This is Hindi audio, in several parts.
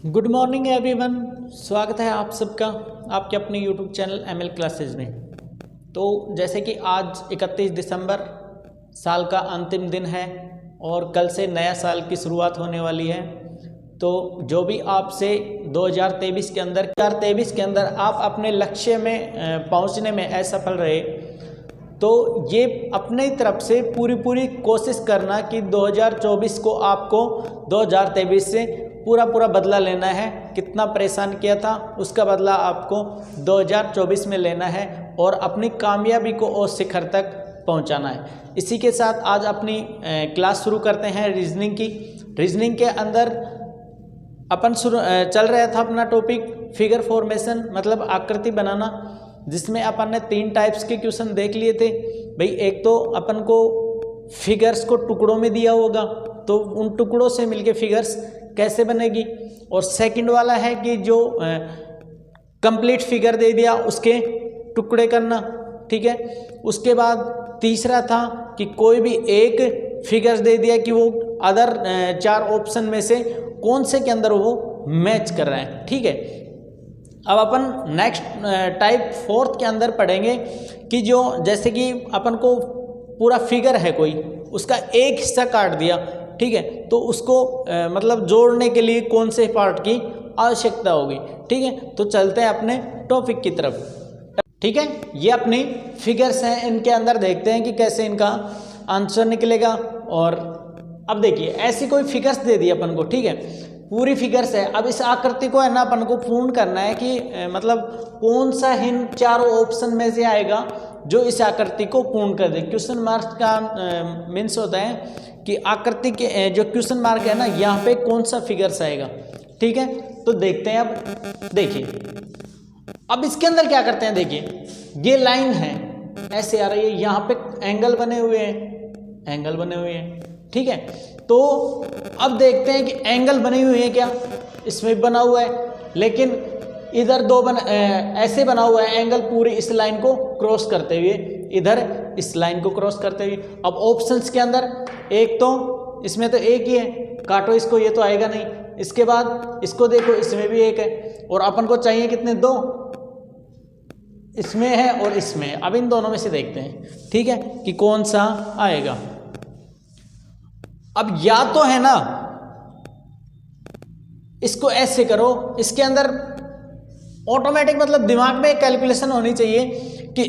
गुड मॉर्निंग एवरीवन, स्वागत है आप सबका आपके अपने यूट्यूब चैनल एमएल क्लासेस में। तो जैसे कि आज 31 दिसंबर साल का अंतिम दिन है और कल से नया साल की शुरुआत होने वाली है। तो जो भी आपसे 2023 के अंदर आप अपने लक्ष्य में पहुंचने में असफल रहे, तो ये अपने तरफ से पूरी कोशिश करना कि 2024 को आपको 2023 से पूरा बदला लेना है। कितना परेशान किया था उसका बदला आपको 2024 में लेना है और अपनी कामयाबी को और शिखर तक पहुंचाना है। इसी के साथ आज अपनी क्लास शुरू करते हैं रीजनिंग की। रीजनिंग के अंदर अपन चल रहा था अपना टॉपिक फिगर फॉर्मेशन, मतलब आकृति बनाना, जिसमें अपन ने 3 टाइप्स के क्वेश्चन देख लिए थे। भाई एक तो अपन को फिगर्स को टुकड़ों में दिया होगा, तो उन टुकड़ों से मिलके फिगर्स कैसे बनेगी, और सेकंड वाला है कि जो कंप्लीट फिगर दे दिया उसके टुकड़े करना, ठीक है। उसके बाद तीसरा था कि कोई भी एक फिगर्स दे दिया कि वो अदर 4 ऑप्शन में से कौन से के अंदर वो मैच कर रहा है, ठीक है। अब अपन नेक्स्ट टाइप 4th के अंदर पढ़ेंगे कि जो जैसे कि अपन को पूरा फिगर है कोई, उसका एक हिस्सा काट दिया, ठीक है, तो उसको मतलब जोड़ने के लिए कौन से पार्ट की आवश्यकता होगी, ठीक है। तो चलते हैं अपने टॉपिक की तरफ, ठीक है। ये अपनी फिगर्स हैं, इनके अंदर देखते हैं कि कैसे इनका आंसर निकलेगा। और अब देखिए ऐसी कोई फिगर्स दे दी अपन को, ठीक है, पूरी फिगर्स है। अब इस आकृति को है ना अपन को पूर्ण करना है कि मतलब कौन सा इन चारों ऑप्शन में से आएगा जो इस आकृति को पूर्ण कर दे। क्वेश्चन मार्क का मीन्स होता है कि आकृति के जो क्वेश्चन मार्क है ना, यहाँ पे कौन सा फिगर्स आएगा, ठीक है। तो देखते हैं। अब देखिए अब इसके अंदर क्या करते हैं, देखिए ये लाइन है ऐसे आ रही है, यहाँ पे एंगल बने हुए हैं, ठीक है। तो अब देखते हैं कि एंगल बने हुए हैं क्या, इसमें बना हुआ है, लेकिन इधर ऐसे बना हुआ है एंगल पूरी इस लाइन को क्रॉस करते हुए, इधर इस लाइन को क्रॉस करते हुए। अब ऑप्शंस के अंदर एक तो इसमें तो एक ही है, काटो इसको, ये तो आएगा नहीं। इसके बाद इसको देखो, इसमें भी एक है, और अपन को चाहिए कितने, 2 इसमें है और इसमें। अब इन दोनों में से देखते हैं, ठीक है, कि कौन सा आएगा। अब या तो है ना इसको ऐसे करो, इसके अंदर ऑटोमेटिक मतलब दिमाग में एक कैलकुलेशन होनी चाहिए कि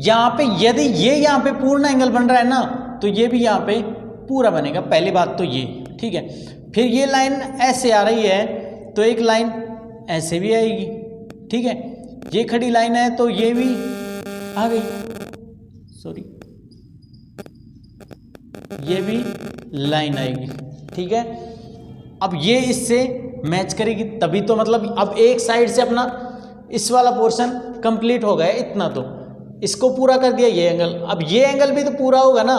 यहाँ पे यदि ये यहाँ पे पूर्ण एंगल बन रहा है ना, तो ये भी यहाँ पे पूरा बनेगा। पहली बात तो ये, ठीक है। फिर ये लाइन ऐसे आ रही है तो एक लाइन ऐसे भी आएगी, ठीक है। ये खड़ी लाइन है तो ये भी आ गई, सॉरी, ये भी लाइन आएगी, ठीक है। अब ये इससे मैच करेगी तभी तो, मतलब अब एक साइड से अपना इस वाला पोर्शन कंप्लीट हो गया, इतना तो इसको पूरा कर दिया ये एंगल। अब ये एंगल भी तो पूरा होगा ना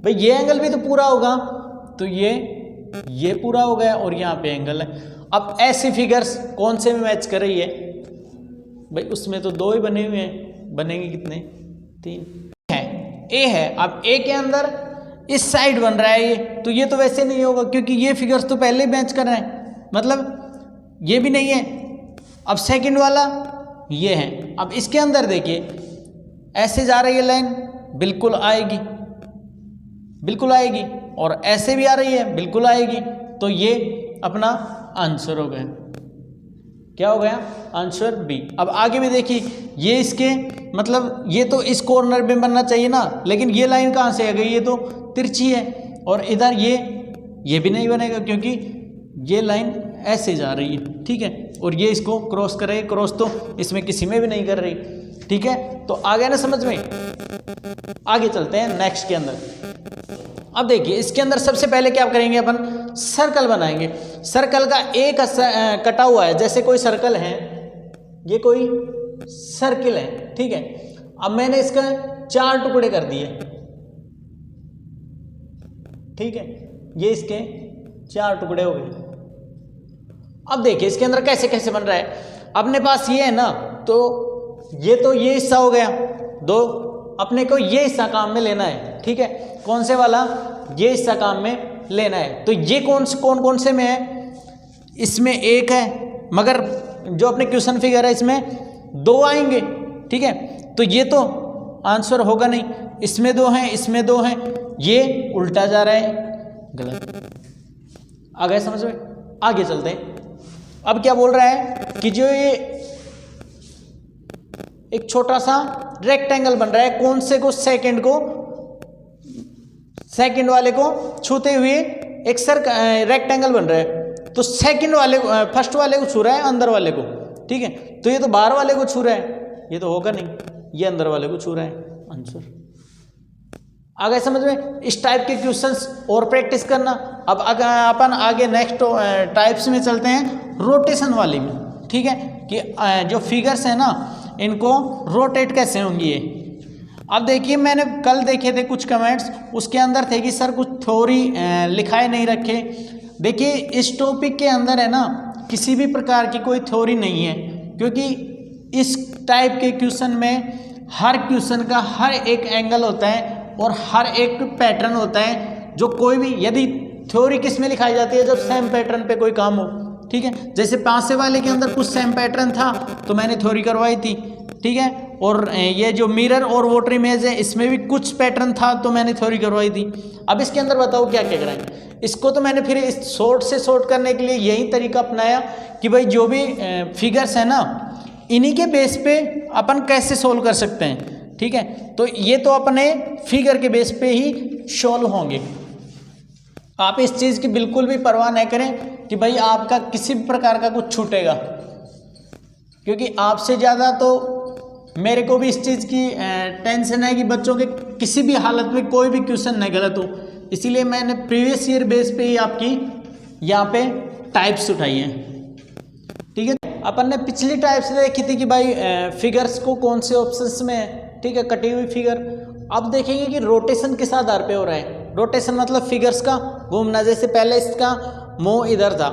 भाई, ये एंगल भी तो पूरा होगा, तो ये पूरा हो गया और यहाँ पे एंगल है। अब ऐसी फिगर्स कौन से में मैच कर रही है भाई, उसमें तो 2 ही बने हुए हैं, बनेंगे कितने, 3 है। ए है, अब ए के अंदर इस साइड बन रहा है ये, तो ये तो वैसे नहीं होगा क्योंकि ये फिगर्स तो पहले मैच कर रहे हैं, मतलब ये भी नहीं है। अब सेकंड वाला ये है। अब इसके अंदर देखिए ऐसे जा रही है लाइन, बिल्कुल आएगी, और ऐसे भी आ रही है, बिल्कुल आएगी। तो ये अपना आंसर हो गया, क्या हो गया, आंसर बी। अब आगे भी देखिए, ये इसके मतलब ये तो इस कॉर्नर में बनना चाहिए ना, लेकिन ये लाइन कहाँ से आ गई, ये तो तिरछी है, और इधर ये भी नहीं बनेगा क्योंकि ये लाइन ऐसे जा रही है, ठीक है, और ये इसको क्रॉस करे, क्रॉस तो इसमें किसी में भी नहीं कर रही, ठीक है। तो आ गया ना समझ में। आगे चलते हैं नेक्स्ट के अंदर। अब देखिए इसके अंदर सबसे पहले क्या करेंगे, अपन सर्कल बनाएंगे। सर्कल का एक कटा हुआ है, जैसे कोई सर्कल है, ये कोई सर्किल है, ठीक है। अब मैंने इसका 4 टुकड़े कर दिए, ठीक है, ये इसके 4 टुकड़े हो गए। अब देखिए इसके अंदर कैसे कैसे बन रहा है। अपने पास ये है ना, तो ये हिस्सा हो गया 2, अपने को ये हिस्सा काम में लेना है, ठीक है। कौन से वाला, ये हिस्सा काम में लेना है। तो ये कौन कौन से में है, इसमें 1 है, मगर जो अपने क्वेश्चन फिगर है इसमें 2 आएंगे, ठीक है। तो ये तो आंसर होगा नहीं, इसमें 2 हैं, इसमें 2 हैं, ये उल्टा जा रहा है, गलत। आ गए समझ में? आगे चलते हैं। अब क्या बोल रहा है कि जो ये एक छोटा सा रेक्टेंगल बन रहा है, कौन से को, सेकंड वाले को छूते हुए एक रेक्टेंगल बन रहा है। तो फर्स्ट वाले को छू रहा है, अंदर वाले को, ठीक है। तो ये तो बाहर वाले को छू रहा है, ये तो होगा नहीं, ये अंदर वाले को छू रहा है, आंसर। आ गए समझ में? इस टाइप के क्वेश्चंस और प्रैक्टिस करना। अब अगर अपन आगे नेक्स्ट टाइप्स में चलते हैं, रोटेशन वाली में, ठीक है, कि जो फिगर्स है ना इनको रोटेट कैसे होंगी ये। अब देखिए, मैंने कल देखे थे कुछ कमेंट्स, उसके अंदर थे कि सर कुछ थ्योरी लिखाए नहीं रखे। देखिए, इस टॉपिक के अंदर है ना किसी भी प्रकार की कोई थ्योरी नहीं है, क्योंकि इस टाइप के क्वेश्चन में हर क्वेश्चन का हर एक एंगल होता है और हर एक पैटर्न होता है, जो कोई भी, यदि थ्योरी किस में लिखाई जाती है, जब सेम पैटर्न पे कोई काम हो, ठीक है। जैसे 5 वाले के अंदर कुछ सेम पैटर्न था तो मैंने थ्योरी करवाई थी, ठीक है। और ये जो मिरर और वाटर इमेज है इसमें भी कुछ पैटर्न था तो मैंने थ्योरी करवाई थी। अब इसके अंदर बताओ क्या क्या कराएं। इसको तो मैंने फिर इस शॉर्ट से शॉर्ट करने के लिए यही तरीका अपनाया कि भाई जो भी फिगर्स है ना इन्हीं के बेस पे अपन कैसे सोल्व कर सकते हैं, ठीक है। तो ये तो अपने फिगर के बेस पे ही सोल्व होंगे। आप इस चीज़ की बिल्कुल भी परवाह नहीं करें कि भाई आपका किसी भी प्रकार का कुछ छूटेगा, क्योंकि आपसे ज़्यादा तो मेरे को भी इस चीज़ की टेंशन है कि बच्चों के किसी भी हालत में कोई भी क्वेश्चन नहीं गलत हो। इसीलिए मैंने प्रीवियस ईयर बेस पे ही आपकी यहाँ पे टाइप्स उठाई हैं, ठीक है। अपन ने पिछली टाइप्स देखी थी कि भाई फिगर्स को कौन से ऑप्शंस में है, ठीक है, कटी हुई फिगर। अब देखेंगे कि रोटेशन किस आधार पे हो रहा है। रोटेशन मतलब फिगर्स का घूमना। जैसे पहले इसका मुंह इधर था,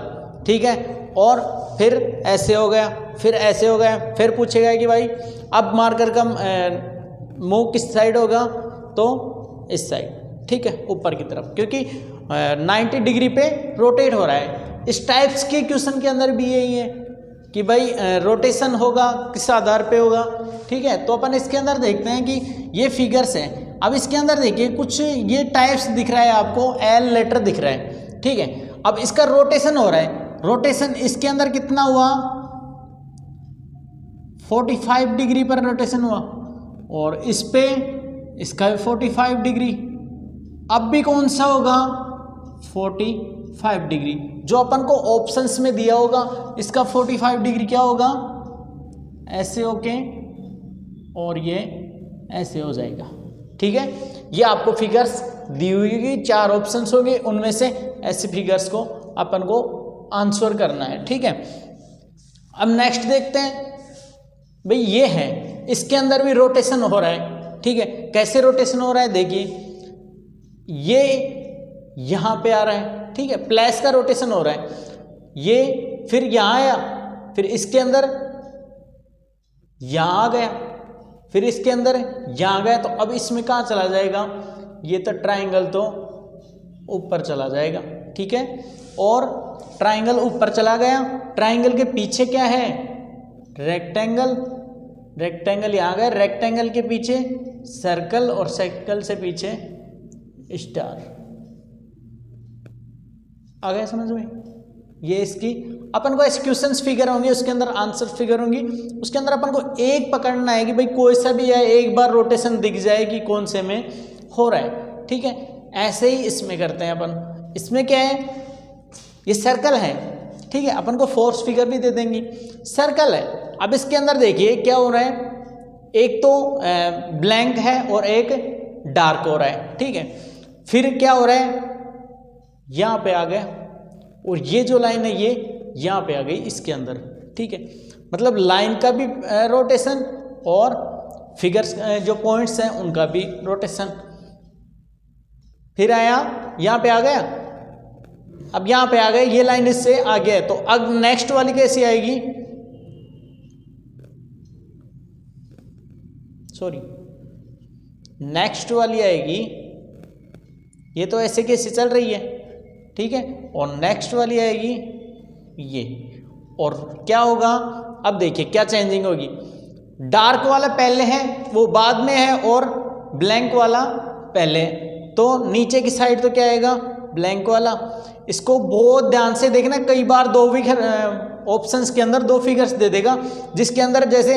ठीक है, और फिर ऐसे हो गया, फिर ऐसे हो गया, फिर पूछेगा कि भाई अब मार्कर का मुंह किस साइड होगा, तो इस साइड, ठीक है, ऊपर की तरफ, क्योंकि 90 डिग्री पे रोटेट हो रहा है। इस टाइप्स के क्वेश्चन के अंदर भी यही है कि भाई रोटेशन होगा किस आधार पे होगा, ठीक है। तो अपन इसके अंदर देखते हैं कि ये फिगर्स हैं। अब इसके अंदर देखिए कुछ ये टाइप्स दिख रहा है आपको, एल लेटर दिख रहा है, ठीक है। अब इसका रोटेशन हो रहा है। रोटेशन इसके अंदर कितना हुआ, 45 डिग्री पर रोटेशन हुआ, और इस पे इसका 45 डिग्री। अब भी कौन सा होगा, 45 डिग्री। जो अपन को ऑप्शंस में दिया होगा इसका 45 डिग्री क्या होगा, ऐसे होके, और ये ऐसे हो जाएगा, ठीक है। ये आपको फिगर्स दी हुई होगी, 4 ऑप्शंस होंगे, उनमें से ऐसे फिगर्स को अपन को आंसर करना है, ठीक है। अब नेक्स्ट देखते हैं, भाई ये है, इसके अंदर भी रोटेशन हो रहा है, ठीक है। कैसे रोटेशन हो रहा है, देखिए ये यहाँ पे आ रहा है, ठीक है, प्लस का रोटेशन हो रहा है, ये फिर यहाँ आया, फिर इसके अंदर यहाँ आ गया, फिर इसके अंदर यहाँ गया। तो अब इसमें कहाँ चला जाएगा, ये तो ट्राइंगल तो ऊपर चला जाएगा, ठीक है। और ट्राइंगल ऊपर चला गया, ट्राइंगल के पीछे क्या है, रेक्टेंगल, रेक्टेंगल यहाँ गया, रेक्टेंगल के पीछे सर्कल, और सर्कल से पीछे स्टार। आ गया समझ में? ये इसकी अपन को क्वेश्चंस फिगर होंगे, उसके अंदर आंसर फिगर होंगी। उसके अंदर अपन को एक पकड़ना है कि भाई कोई सा भी है, एक बार रोटेशन दिख जाए कि कौन से में हो रहा है, ठीक है। ऐसे ही इसमें करते हैं अपन। इसमें क्या है, ये सर्कल है, ठीक है, अपन को फोर्स फिगर भी दे देंगी। सर्कल है, अब इसके अंदर देखिए क्या हो रहा है, एक तो ब्लैंक है और एक डार्क हो रहा है, ठीक है। फिर क्या हो रहा है, यहाँ पे आ गया, और ये जो लाइन है ये यहाँ पे आ गई इसके अंदर, ठीक है। मतलब लाइन का भी रोटेशन और फिगर्स जो पॉइंट्स हैं उनका भी रोटेशन। फिर आया, यहाँ पे आ गया, अब यहाँ पे आ गए, ये लाइन इससे आगे है, तो अब नेक्स्ट वाली कैसी आएगी, सॉरी नेक्स्ट वाली आएगी, ये तो ऐसे कैसे चल रही है, ठीक है। और नेक्स्ट वाली आएगी ये, और क्या होगा, अब देखिए क्या चेंजिंग होगी, डार्क वाला पहले है वो बाद में है और ब्लैंक वाला पहले है, तो नीचे की साइड तो क्या आएगा, ब्लैंक वाला। इसको बहुत ध्यान से देखना, कई बार दो फिगर ऑप्शंस के अंदर दो फिगर्स दे देगा, जिसके अंदर जैसे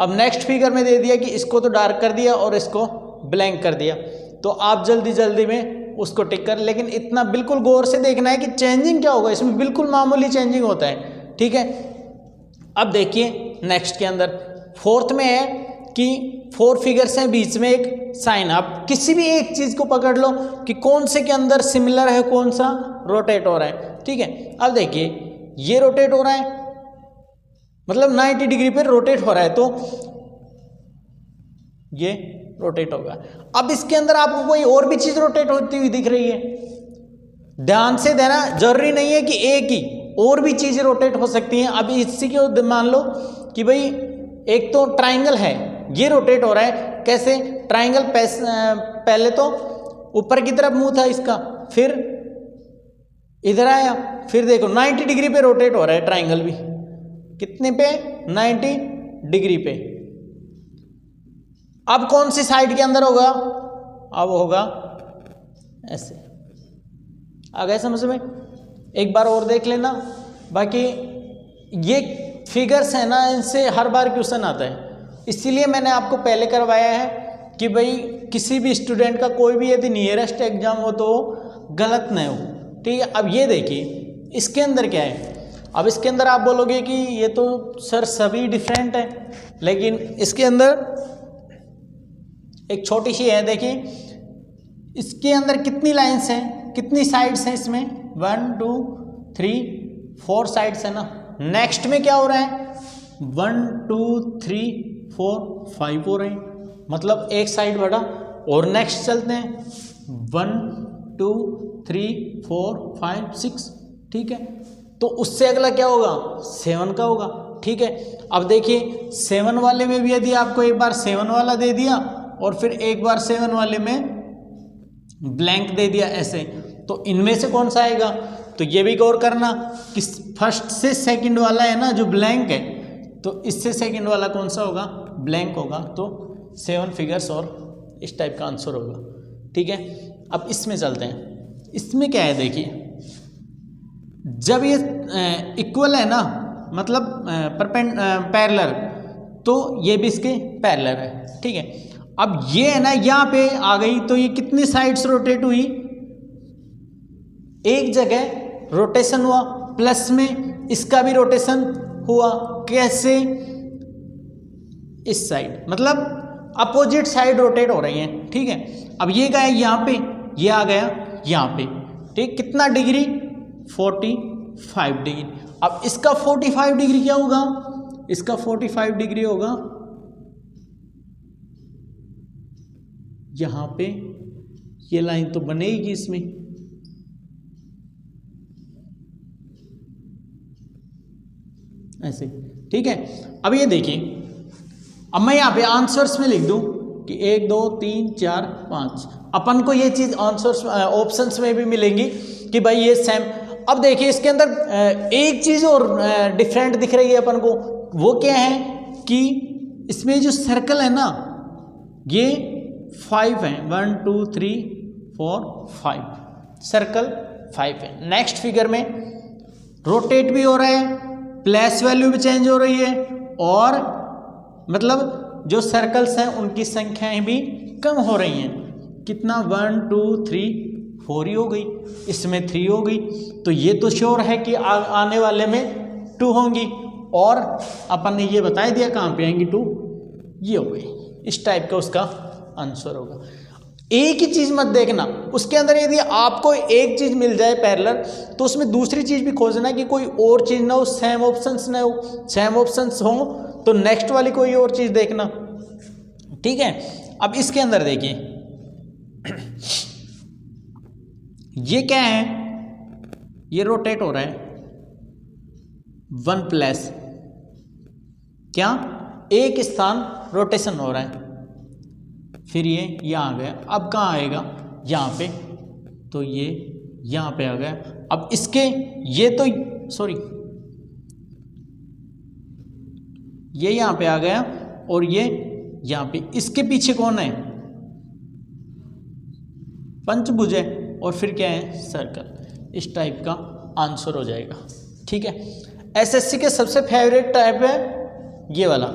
अब नेक्स्ट फिगर में दे दिया कि इसको तो डार्क कर दिया और इसको ब्लैंक कर दिया, तो आप जल्दी जल्दी में उसको टिक कर, लेकिन इतना बिल्कुल गौर से देखना है कि चेंजिंग क्या होगा, इसमें बिल्कुल मामूली चेंजिंग होता है, ठीक है। अब देखिए नेक्स्ट के अंदर फोर्थ में है कि 4 फिगर्स हैं, बीच में एक साइन, आप किसी भी एक चीज को पकड़ लो कि कौन से के अंदर सिमिलर है, कौन सा रोटेट हो रहा है, ठीक है। अब देखिए ये रोटेट हो रहा है, मतलब 90 डिग्री पे रोटेट हो रहा है, तो ये रोटेट होगा। अब इसके अंदर आपको कोई और भी चीज रोटेट होती हुई दिख रही है, ध्यान से देना, जरूरी नहीं है कि एक ही, और भी चीजें रोटेट हो सकती हैं। अब इसी को मान लो कि भाई एक तो ट्राइंगल है, ये रोटेट हो रहा है, कैसे, ट्राइंगल पहले तो ऊपर की तरफ मुंह था इसका, फिर इधर आया, फिर देखो 90 डिग्री पे रोटेट हो रहा है ट्राइंगल भी, कितने पे, 90 डिग्री पे। अब कौन सी साइड के अंदर होगा, अब होगा ऐसे, आ गए समझ में, एक बार और देख लेना। बाकी ये फिगर्स है ना, इनसे हर बार क्वेश्चन आता है, इसीलिए मैंने आपको पहले करवाया है कि भाई किसी भी स्टूडेंट का कोई भी यदि नियरेस्ट एग्जाम हो तो गलत नहीं हो, ठीक है। अब ये देखिए इसके अंदर क्या है, अब इसके अंदर आप बोलोगे कि ये तो सर सभी डिफरेंट है, लेकिन इसके अंदर एक छोटी सी है, देखिए इसके अंदर कितनी लाइंस हैं, कितनी साइड्स हैं, इसमें 1 2 3 4 साइड्स है ना। नेक्स्ट में क्या हो रहा है, 1 2 3 4 5 हो रहे हैं, मतलब एक साइड बढ़ा, और नेक्स्ट चलते हैं 1 2 3 4 5 6, ठीक है। तो उससे अगला क्या होगा, 7 का होगा, ठीक है। अब देखिए 7 वाले में भी यदि आपको एक बार 7 वाला दे दिया और फिर एक बार 7 वाले में ब्लैंक दे दिया ऐसे, तो इनमें से कौन सा आएगा, तो ये भी गौर करना कि फर्स्ट से सेकंड वाला है ना जो ब्लैंक है, तो इससे सेकंड वाला कौन सा होगा, ब्लैंक होगा, तो 7 फिगर्स और इस टाइप का आंसर होगा, ठीक है। अब इसमें चलते हैं, इसमें क्या है, देखिए जब ये इक्वल है ना, मतलब पैरेलल, तो ये भी इसके पैरेलल है, ठीक है। अब ये है ना यहाँ पे आ गई, तो ये कितनी साइड्स रोटेट हुई, एक जगह रोटेशन हुआ, प्लस में इसका भी रोटेशन हुआ, कैसे, इस साइड, मतलब अपोजिट साइड रोटेट हो रही हैं, ठीक है। अब ये गया यहाँ पे, ये आ गया यहाँ पे, ठीक, कितना डिग्री, 45 डिग्री। अब इसका 45 डिग्री क्या होगा, इसका 45 डिग्री होगा यहां पे, ये लाइन तो बनेगी इसमें, ऐसे, ठीक है। अब ये देखिए, अब मैं यहां पे आंसर्स में लिख दूं कि 1 2 3 4 5, अपन को ये चीज आंसर्स ऑप्शंस में भी मिलेंगी कि भाई ये सेम। अब देखिए इसके अंदर एक चीज और डिफरेंट दिख रही है अपन को, वो क्या है कि इसमें जो सर्कल है ना, ये 5 है, 1 2 3 4 5, सर्कल 5 है। नेक्स्ट फिगर में रोटेट भी हो रहा है, प्लस वैल्यू भी चेंज हो रही है, और मतलब जो सर्कल्स हैं उनकी संख्याएं भी कम हो रही हैं, कितना 1 2 3 4 ही हो गई, इसमें 3 हो गई, तो ये तो श्योर है कि आने वाले में 2 होंगी, और अपन ने ये बता दिया कहाँ पे आएंगी 2, ये हो गई, इस टाइप का उसका आंसर होगा। एक ही चीज मत देखना, उसके अंदर यदि आपको एक चीज मिल जाए पैरेलल, तो उसमें दूसरी चीज भी खोजना कि कोई और चीज ना हो, सेम ऑप्शंस ना हो, सेम ऑप्शंस हो तो नेक्स्ट वाली कोई और चीज देखना, ठीक है। अब इसके अंदर देखिए ये क्या है, ये रोटेट हो रहा है 1 प्लस, क्या, एक स्थान रोटेशन हो रहा है, फिर ये यहाँ आ गया, अब कहाँ आएगा, यहाँ पे, तो ये यहाँ पे आ गया। अब इसके ये तो सॉरी ये यहाँ पे आ गया और ये यहाँ पे, इसके पीछे कौन है, पंचभुज है, और फिर क्या है, सर्कल। इस टाइप का आंसर हो जाएगा। ठीक है, एसएससी के सबसे फेवरेट टाइप है ये वाला,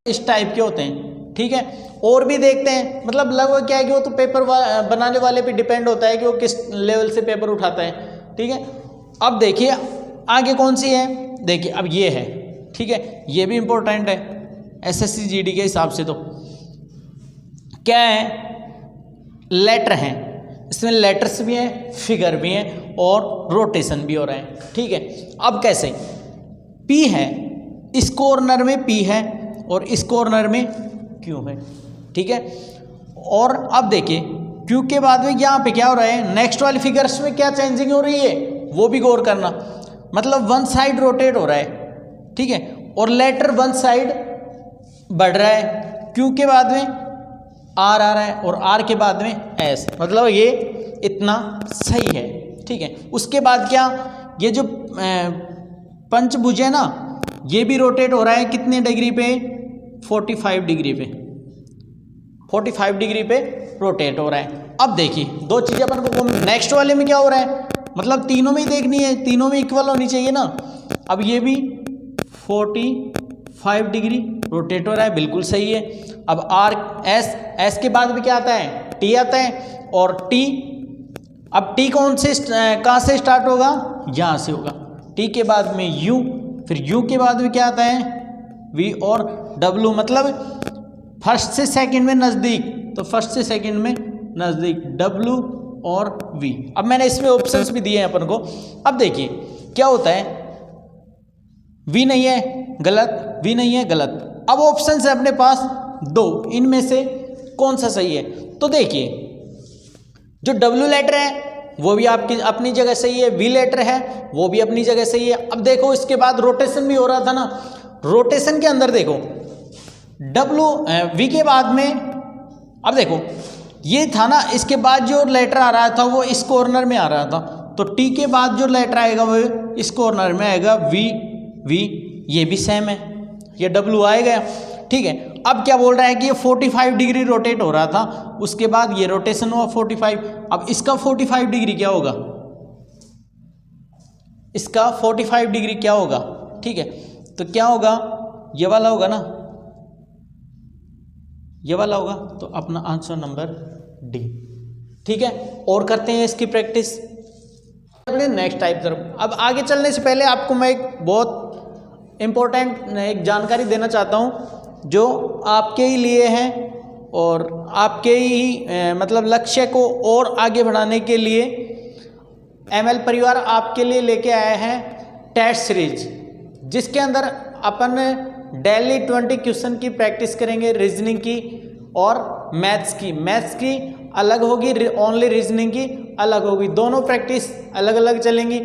इस टाइप के होते हैं। ठीक है, और भी देखते हैं, मतलब लगभग क्या है कि वो तो पेपर बनाने वाले पे डिपेंड होता है कि वो किस लेवल से पेपर उठाता है। ठीक है, अब देखिए आगे कौन सी है, देखिए अब ये है। ठीक है, ये भी इम्पोर्टेंट है एसएससी जीडी के हिसाब से। तो क्या है, लेटर हैं, इसमें लेटर्स भी हैं, फिगर भी हैं और रोटेशन भी हो रहा है। ठीक है, अब कैसे, पी है, इस कॉर्नर में पी है और इस कॉर्नर में क्यू है। ठीक है, और अब देखिए क्यू के बाद में यहाँ पे क्या हो रहा है, नेक्स्ट वाली फिगर्स में क्या चेंजिंग हो रही है वो भी गौर करना, मतलब वन साइड रोटेट हो रहा है। ठीक है, और लेटर वन साइड बढ़ रहा है, क्यू के बाद में आर आ रहा है और आर के बाद में एस, मतलब ये इतना सही है। ठीक है, उसके बाद क्या, ये जो पंचभुज है ना, ये भी रोटेट हो रहा है कितने डिग्री पे, 45 डिग्री पे, 45 डिग्री पे रोटेट हो रहा है। अब देखिए दो चीज़ें अपन को, नेक्स्ट वाले में क्या हो रहा है, मतलब तीनों में ही देखनी है, तीनों में इक्वल होनी चाहिए ना। अब ये भी 45 डिग्री रोटेट हो रहा है, बिल्कुल सही है। अब आर एस के बाद भी क्या आता है, टी आता है, और टी, अब टी कौन से कहाँ से स्टार्ट होगा, यहाँ से होगा। टी के बाद में यू, फिर यू के बाद में क्या आता है, वी और डब्लू, मतलब फर्स्ट से सेकंड में नज़दीक, तो फर्स्ट से सेकंड में नज़दीक डब्लू और वी। अब मैंने इसमें ऑप्शंस भी दिए हैं अपन को। अब देखिए क्या होता है, वी नहीं है गलत, वी नहीं है गलत। अब ऑप्शन है अपने पास दो, इनमें से कौन सा सही है। तो देखिए जो डब्ल्यू लेटर है वो भी आपकी अपनी जगह सही है, वी लेटर है वो भी अपनी जगह सही है। अब देखो इसके बाद रोटेशन भी हो रहा था ना, रोटेशन के अंदर देखो डब्ल्यू वी के बाद में, अब देखो ये था ना, इसके बाद जो लेटर आ रहा था वो इस कॉर्नर में आ रहा था, तो टी के बाद जो लेटर आएगा वो इस कॉर्नर में आएगा, वी वी, ये भी सेम है, ये डब्ल्यू आएगा। ठीक है, अब क्या बोल रहा है कि ये 45 डिग्री रोटेट हो रहा था, उसके बाद ये रोटेशन हुआ 45। अब इसका 45 डिग्री क्या होगा, इसका 45 डिग्री क्या होगा। ठीक है, तो क्या होगा, ये वाला होगा ना, ये वाला होगा, तो अपना आंसर नंबर डी। ठीक है, और करते हैं इसकी प्रैक्टिस अपने नेक्स्ट टाइप तरफ। अब आगे चलने से पहले आपको मैं एक बहुत इम्पोर्टेंट एक जानकारी देना चाहता हूँ जो आपके ही लिए है और आपके ही मतलब लक्ष्य को और आगे बढ़ाने के लिए एमएल परिवार आपके लिए लेके आया है टेस्ट सीरीज, जिसके अंदर अपन डेली 20 क्वेश्चन की प्रैक्टिस करेंगे, रीजनिंग की और मैथ्स की अलग होगी, ओनली रीजनिंग की अलग होगी, दोनों प्रैक्टिस अलग अलग चलेंगी।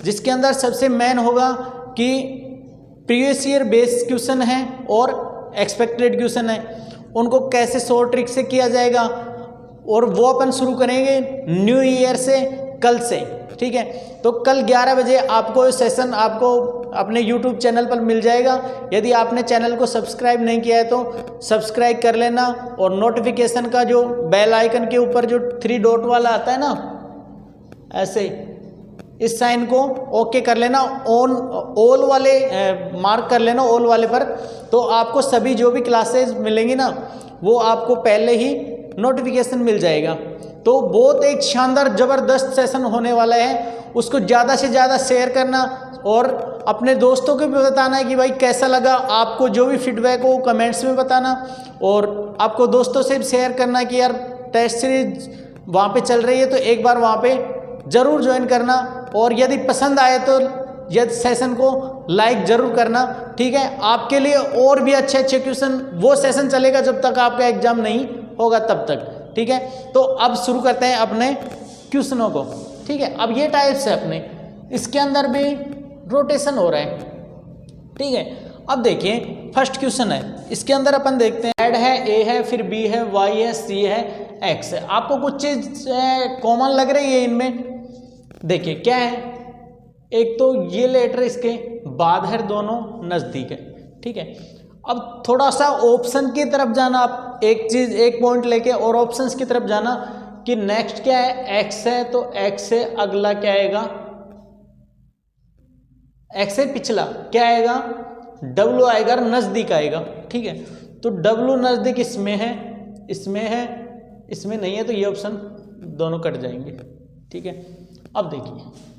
जिसके अंदर सबसे मेन होगा कि प्रीवियस ईयर बेस्ड क्वेश्चन है और एक्सपेक्टेड क्वेश्चन है, उनको कैसे शॉर्ट ट्रिक से किया जाएगा, और वो अपन शुरू करेंगे न्यू ईयर से, कल से। ठीक है, तो कल 11 बजे आपको सेशन आपको अपने यूट्यूब चैनल पर मिल जाएगा। यदि आपने चैनल को सब्सक्राइब नहीं किया है तो सब्सक्राइब कर लेना, और नोटिफिकेशन का जो बेल आइकन के ऊपर जो 3 डॉट वाला आता है ना, ऐसे इस साइन को ओके कर लेना, ऑल वाले मार्क कर लेना, ऑल वाले पर, तो आपको सभी जो भी क्लासेस मिलेंगी ना वो आपको पहले ही नोटिफिकेशन मिल जाएगा। तो बहुत एक शानदार ज़बरदस्त सेशन होने वाला है, उसको ज़्यादा से ज़्यादा शेयर करना और अपने दोस्तों को भी बताना है कि भाई कैसा लगा। आपको जो भी फीडबैक हो कमेंट्स में बताना, और आपको दोस्तों से भी शेयर करना कि यार टेस्ट सीरीज वहाँ पे चल रही है तो एक बार वहाँ पे ज़रूर ज्वाइन करना, और यदि पसंद आए तो यदि सेशन को लाइक ज़रूर करना। ठीक है, आपके लिए और भी अच्छे अच्छे क्वेश्चन, वो सेशन चलेगा जब तक आपका एग्जाम नहीं होगा तब तक। ठीक है, तो अब शुरू करते हैं अपने क्वेश्चनों को। ठीक है, अब ये टाइप्स है अपने, इसके अंदर भी रोटेशन हो रहा है। ठीक है, अब देखिए फर्स्ट क्वेश्चन है, इसके अंदर अपन देखते हैं Z है, A है, फिर B है, Y है, C है, X है। आपको कुछ चीज़ कॉमन लग रही है इनमें, देखिए क्या है, एक तो ये लेटर इसके बाद है, दोनों नज़दीक है। ठीक है, अब थोड़ा सा ऑप्शन की तरफ जाना, आप एक चीज़ एक पॉइंट लेके और ऑप्शंस की तरफ जाना कि नेक्स्ट क्या है, एक्स है तो एक्स से अगला क्या आएगा, एक्स से पिछला क्या आएगा, डब्लू आएगा, नज़दीक आएगा। ठीक है, तो डब्लू नज़दीक इसमें है, इसमें है, इसमें नहीं है, तो ये ऑप्शन दोनों कट जाएंगे। ठीक है, अब देखिए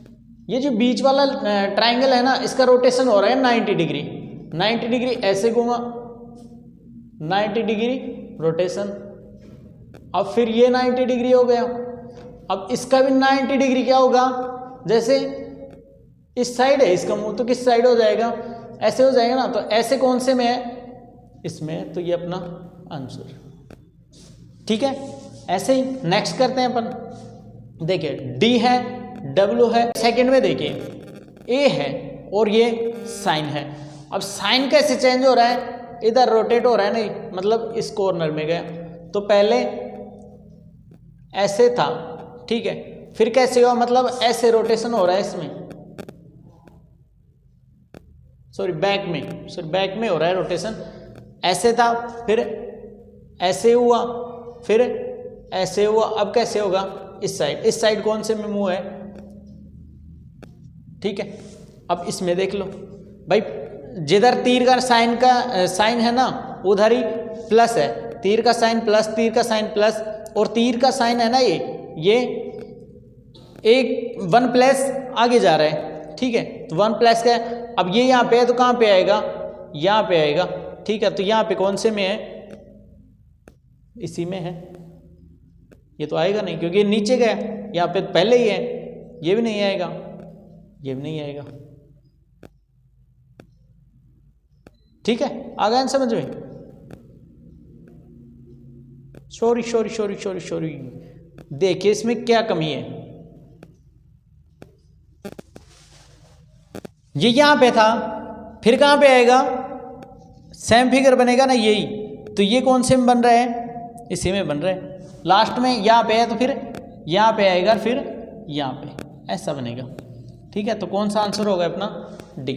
ये जो बीच वाला ट्राइंगल है ना, इसका रोटेशन हो रहा है 90 डिग्री। 90 डिग्री ऐसे घूमा, 90 डिग्री रोटेशन। अब फिर ये 90 डिग्री हो गया। अब इसका भी 90 डिग्री क्या होगा, जैसे इस साइड है इसका मुंह, तो किस साइड हो जाएगा, ऐसे हो जाएगा ना। तो ऐसे कौन से में है, इसमें, तो ये अपना आंसर। ठीक है, ऐसे ही नेक्स्ट करते हैं अपन। देखिए डी है, डब्ल्यू है, सेकंड में देखिए ए है और ये साइन है। अब साइन कैसे चेंज हो रहा है, इधर रोटेट हो रहा है, नहीं मतलब इस कॉर्नर में गया, तो पहले ऐसे था। ठीक है, फिर कैसे हुआ, मतलब ऐसे रोटेशन हो रहा है इसमें, बैक में हो रहा है रोटेशन। ऐसे था, फिर ऐसे हुआ, फिर ऐसे हुआ। अब कैसे होगा, इस साइड कौन से में मुंह है। ठीक है, अब इसमें देख लो भाई, जिधर तीर का साइन है ना, उधर ही प्लस है, तीर का साइन प्लस, तीर का साइन प्लस, और तीर का साइन है ना ये एक 1 प्लस आगे जा रहा है। ठीक है, तो 1 प्लस का है। अब ये यहाँ पे है तो कहाँ पे आएगा, यहाँ पे आएगा। ठीक है, तो यहाँ पे कौन से में है, इसी में है। ये तो आएगा नहीं क्योंकि ये नीचे गया, यहाँ पे पहले ही है, ये भी नहीं आएगा, ये भी नहीं आएगा। ठीक है, आ गया समझ में। सॉरी देखिए इसमें क्या कमी है। ये यहां पे था, फिर कहां पे आएगा, सेम फिगर बनेगा ना यही, तो ये कौन से में बन रहा है, इसी में बन रहा है। लास्ट में यहां पे है तो फिर यहां पे आएगा, फिर यहां पे, ऐसा बनेगा। ठीक है, तो कौन सा आंसर होगा अपना, डी।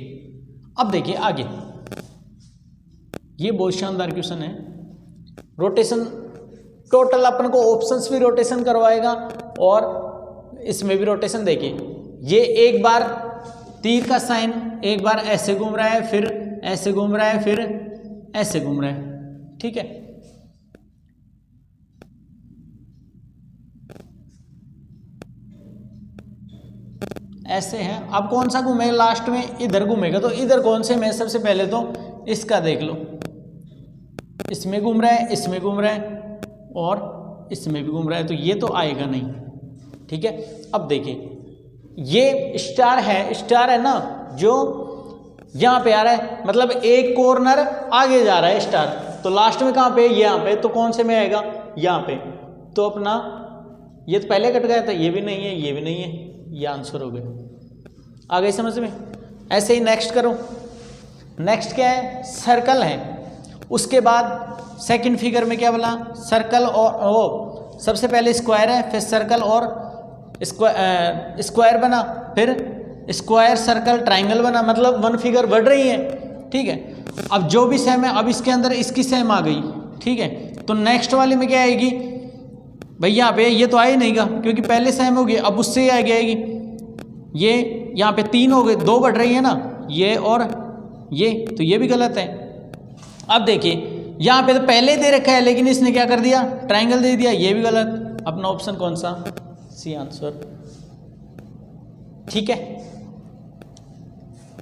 अब देखिए आगे, ये बहुत शानदार क्वेश्चन है। रोटेशन टोटल अपन को ऑप्शंस भी रोटेशन करवाएगा और इसमें भी रोटेशन। देखिए ये एक बार तीर का साइन एक बार ऐसे घूम रहा है, फिर ऐसे घूम रहा है, फिर ऐसे घूम रहा है। ठीक है, ऐसे है। अब कौन सा घूमेगा, लास्ट में इधर घूमेगा, तो इधर कौन से में, सबसे पहले तो इसका देख लो, इसमें घूम रहा है, इसमें घूम रहा है और इसमें भी घूम रहा है, तो ये तो आएगा नहीं। ठीक है, अब देखिए ये स्टार है ना, जो यहाँ पे आ रहा है, मतलब एक कॉर्नर आगे जा रहा है स्टार, तो लास्ट में कहाँ पे, यहाँ पे, तो कौन से में आएगा, यहाँ पे। तो अपना ये तो पहले कट गया था, ये भी नहीं है, ये भी नहीं है, ये आंसर हो गया। आ गई समझ में। ऐसे ही नेक्स्ट करो। नेक्स्ट क्या है, सर्कल है। उसके बाद सेकंड फिगर में क्या बोला, सर्कल और वो सबसे पहले स्क्वायर है, फिर सर्कल और स्क्वायर बना, फिर स्क्वायर सर्कल ट्राइंगल बना, मतलब 1 फिगर बढ़ रही है। ठीक है, अब जो भी सेम है, अब इसके अंदर इसकी सेम आ गई। ठीक है, तो नेक्स्ट वाले में क्या आएगी भाई, यहाँ पे ये तो आ ही नहीं गा क्योंकि पहले सेम हो गई, अब उससे ही आगे आएगी। ये यहाँ पे 3 हो गए, 2 बढ़ रही है ना, ये और ये, तो ये भी गलत है। अब देखिए यहाँ पे तो पहले दे रखा है, लेकिन इसने क्या कर दिया, ट्राइंगल दे दिया, ये भी गलत। अपना ऑप्शन कौन सा, सी आंसर। ठीक है,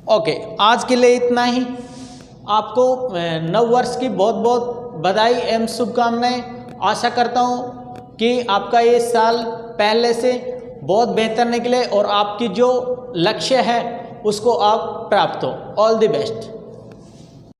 ओके, आज के लिए इतना ही। आपको नव वर्ष की बहुत बहुत बधाई एवं शुभकामनाएं। आशा करता हूँ कि आपका ये साल पहले से बहुत बेहतर निकले और आपकी जो लक्ष्य है उसको आप प्राप्त हो। All the best.